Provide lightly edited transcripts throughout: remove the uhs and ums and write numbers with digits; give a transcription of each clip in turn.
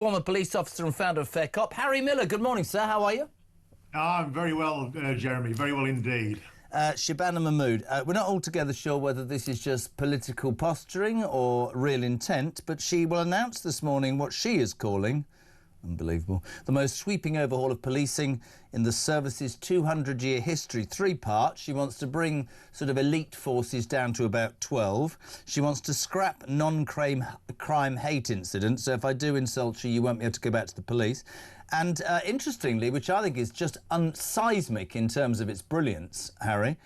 Former police officer and founder of Fair Cop, Harry Miller. Good morning, sir. How are you? I'm very well, Jeremy. Very well indeed. Shabana Mahmood. We're not altogether sure whether this is just political posturing or real intent, but she will announce this morning what she is calling, unbelievable, the most sweeping overhaul of policing in the service's 200-year history. 3 parts. She wants to bring sort of elite forces down to about 12. She wants to scrap non-crime hate incidents. So if I do insult you, you won't be able to go back to the police. And interestingly, which I think is just seismic in terms of its brilliance, Harry,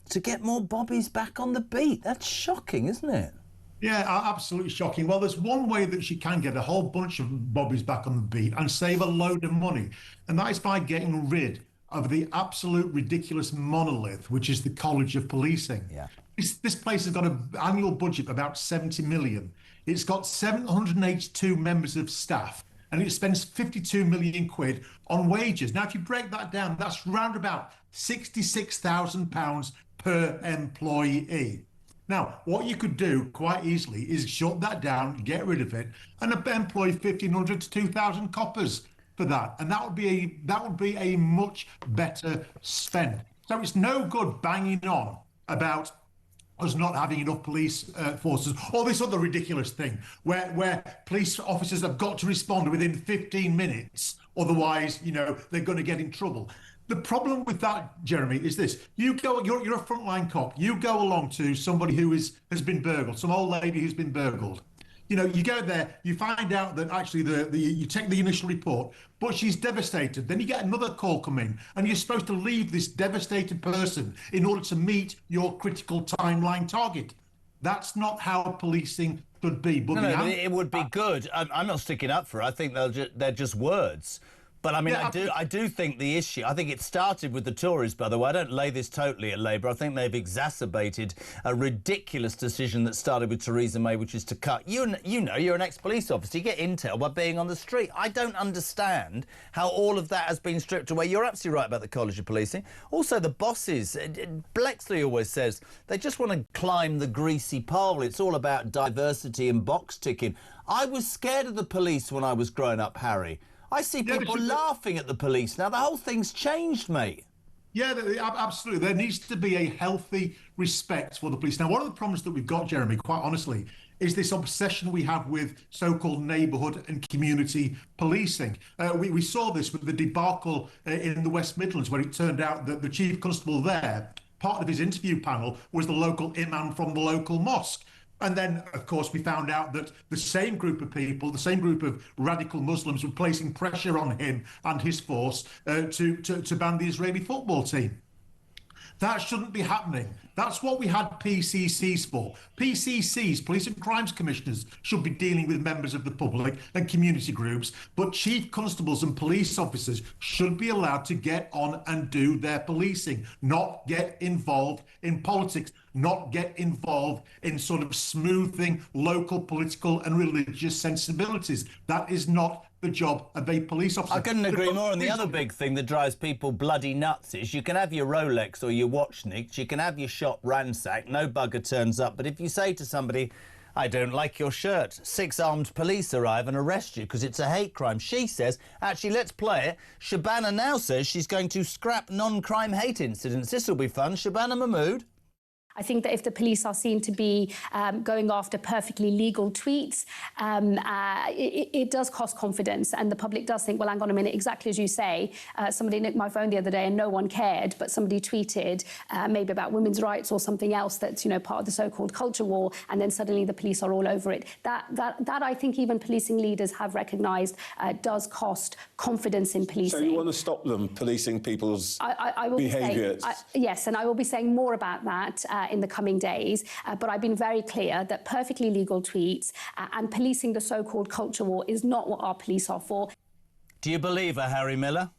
to get more bobbies back on the beat. That's shocking, isn't it? Yeah, absolutely shocking. Well, there's one way that she can get a whole bunch of bobbies back on the beat and save a load of money, and that is by getting rid of the absolute ridiculous monolith, which is the College of Policing. Yeah. This place has got an annual budget of about 70 million. It's got 782 members of staff, and it spends 52 million quid on wages. Now, if you break that down, that's round about £66,000 per employee. Now, what you could do quite easily is shut that down, get rid of it, and employ 1,500 to 2,000 coppers for that, and that would be a much better spend. So it's no good banging on about us not having enough police forces, or this other ridiculous thing where police officers have got to respond within 15 minutes, otherwise, they're going to get in trouble. The problem with that, Jeremy, is this. You're a frontline cop. You go along to somebody who has been burgled, some old lady who's been burgled. You go there, you find out that actually you take the initial report, but she's devastated. Then you get another call come in, and you're supposed to leave this devastated person in order to meet your critical timeline target. That's not how policing should be. But no, it would be good. I'm not sticking up for it. I think they're just words. But I mean, yeah, I do think the issue, I think it started with the Tories, by the way. I don't lay this totally at Labour. I think they've exacerbated a ridiculous decision that started with Theresa May, which is to cut. You're an ex-police officer. You get intel by being on the street. I don't understand how all of that has been stripped away. You're absolutely right about the College of Policing. Also, the bosses, Blexley always says, they just want to climb the greasy pole. It's all about diversity and box ticking. I was scared of the police when I was growing up, Harry. I see people laughing at the police now. The whole thing's changed, mate. Yeah, absolutely. There needs to be a healthy respect for the police. Now, one of the problems that we've got, Jeremy, quite honestly, is this obsession we have with so-called neighbourhood and community policing. We saw this with the debacle in the West Midlands, where it turned out that the chief constable there, part of his interview panel, was the local imam from the local mosque. And then, of course, we found out that the same group of people, the same group of radical Muslims, were placing pressure on him and his force to ban the Israeli football team. That shouldn't be happening. That's what we had PCCs for. PCCs, Police and Crimes Commissioners, should be dealing with members of the public and community groups, but chief constables and police officers should be allowed to get on and do their policing, not get involved in politics, not get involved in sort of smoothing local political and religious sensibilities. That is not the job of a police officer. I couldn't agree more. And the other big thing that drives people bloody nuts is you can have your Rolex or your watch nicked, you can have your shop ransacked, no bugger turns up. But if you say to somebody, I don't like your shirt, 6 armed police arrive and arrest you because it's a hate crime. She says, actually, let's play it. Shabana now says she's going to scrap non-crime hate incidents. This will be fun. Shabana Mahmood. I think that if the police are seen to be going after perfectly legal tweets, it does cost confidence, and the public does think, well, hang on a minute, exactly as you say, somebody nicked my phone the other day and no one cared, but somebody tweeted maybe about women's rights or something else that's, part of the so-called culture war, and then suddenly the police are all over it. That I think even policing leaders have recognised does cost confidence in policing. So you want to stop them policing people's behaviours? Yes, and I will be saying more about that in the coming days. But I've been very clear that perfectly legal tweets and policing the so-called culture war is not what our police are for. Do you believe her, Harry Miller?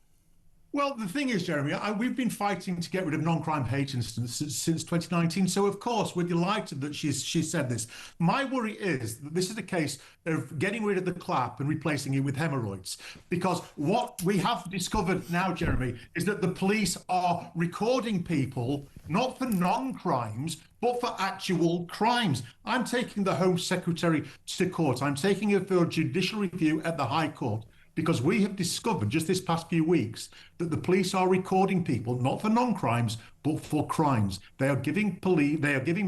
Well, the thing is, Jeremy, we've been fighting to get rid of non-crime hate incidents since 2019. So, of course, we're delighted that she's said this. My worry is that this is a case of getting rid of the clap and replacing it with hemorrhoids. Because what we have discovered now, Jeremy, is that the police are recording people not for non-crimes, but for actual crimes. I'm taking the Home Secretary to court. I'm taking her for a judicial review at the High Court, because we have discovered just this past few weeks that the police are recording people not for non-crimes but for crimes. They are giving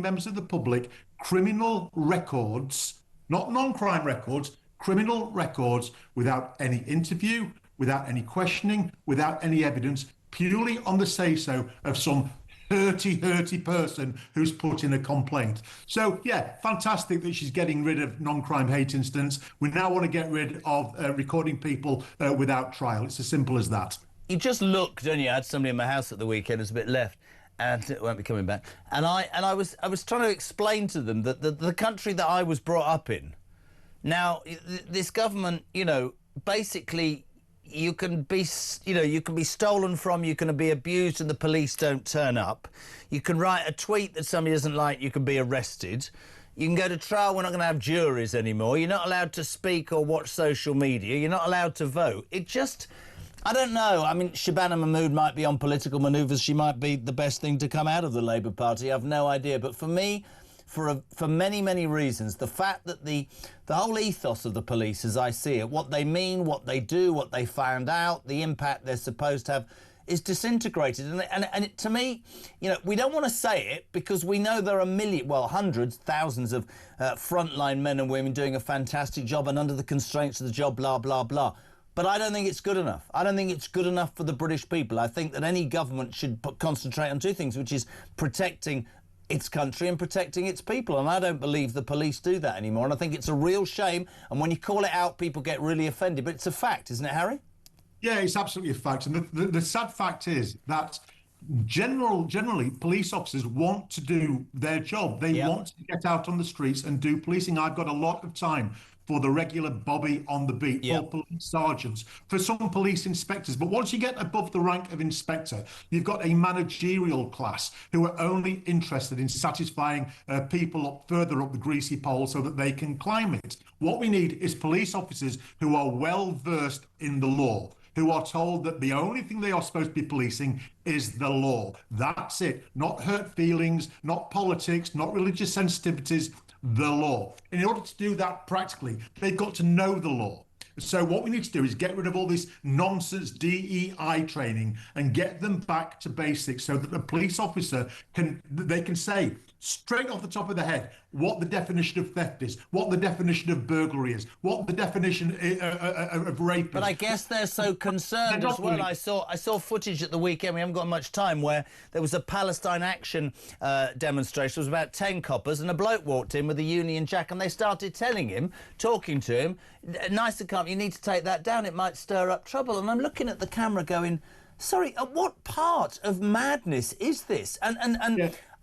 members of the public criminal records, not non-crime records, criminal records, without any interview, without any questioning, without any evidence, purely on the say-so of some hurty person who's put in a complaint. So, yeah, fantastic that she's getting rid of non-crime hate incidents. We now want to get rid of recording people without trial. It's as simple as that. You just look, don't you? I had somebody in my house at the weekend, there's a bit left, and it won't be coming back. And I was trying to explain to them that the country that I was brought up in, now, this government, you know, basically, you can be stolen from, you can be abused and the police don't turn up. You can write a tweet that somebody doesn't like, you can be arrested. You can go to trial, we're not going to have juries anymore. You're not allowed to speak or watch social media. You're not allowed to vote. It just, I don't know. I mean, Shabana Mahmood might be on political manoeuvres. She might be the best thing to come out of the Labour Party. I've no idea. But for me, for many, many reasons, the fact that the whole ethos of the police, as I see it, what they mean, what they do, what they found out, the impact they're supposed to have, is disintegrated. And to me, you know, we don't want to say it because we know there are hundreds, thousands of frontline men and women doing a fantastic job and under the constraints of the job, blah, blah, blah. But I don't think it's good enough. I don't think it's good enough for the British people. I think that any government should concentrate on two things, which is protecting its country and protecting its people. And I don't believe the police do that anymore. And I think it's a real shame. And when you call it out, people get really offended. But it's a fact, isn't it, Harry? Yeah, it's absolutely a fact. And the sad fact is that generally police officers want to do their job. They want to get out on the streets and do policing. I've got a lot of time for the regular Bobby on the beat, for police sergeants, for some police inspectors. But once you get above the rank of inspector, you've got a managerial class who are only interested in satisfying people further up the greasy pole so that they can climb it. What we need is police officers who are well versed in the law, who are told that the only thing they are supposed to be policing is the law. That's it. Not hurt feelings, not politics, not religious sensitivities, the law. In order to do that practically, they've got to know the law. So what we need to do is get rid of all this nonsense DEI training and get them back to basics so that the police officer can say straight off the top of the head what the definition of theft is, what the definition of burglary is, what the definition of rape is. But I guess they're so concerned as well. I saw footage at the weekend, we haven't got much time, where there was a Palestine Action demonstration. There was about 10 coppers and a bloke walked in with a Union Jack and they started telling him, talking to him, nice and calm, you need to take that down, it might stir up trouble. And I'm looking at the camera going, sorry, at what part of madness is this? And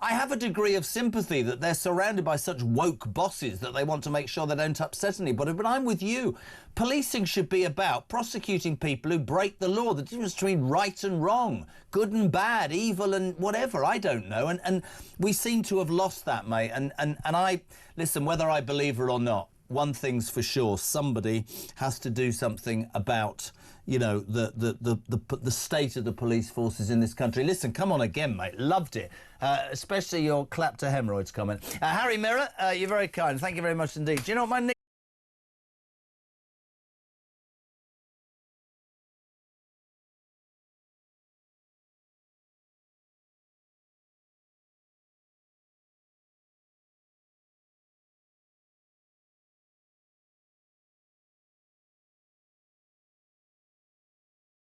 I have a degree of sympathy that they're surrounded by such woke bosses that they want to make sure they don't upset anybody. But I'm with you. Policing should be about prosecuting people who break the law, the difference between right and wrong, good and bad, evil and whatever, I don't know. And we seem to have lost that, mate. And I, listen, whether I believe it or not, one thing's for sure, somebody has to do something about, you know, the state of the police forces in this country. Listen, come on again, mate. Loved it. Especially your clap to hemorrhoids comment. Harry Mirror, you're very kind. Thank you very much indeed. Do you know what my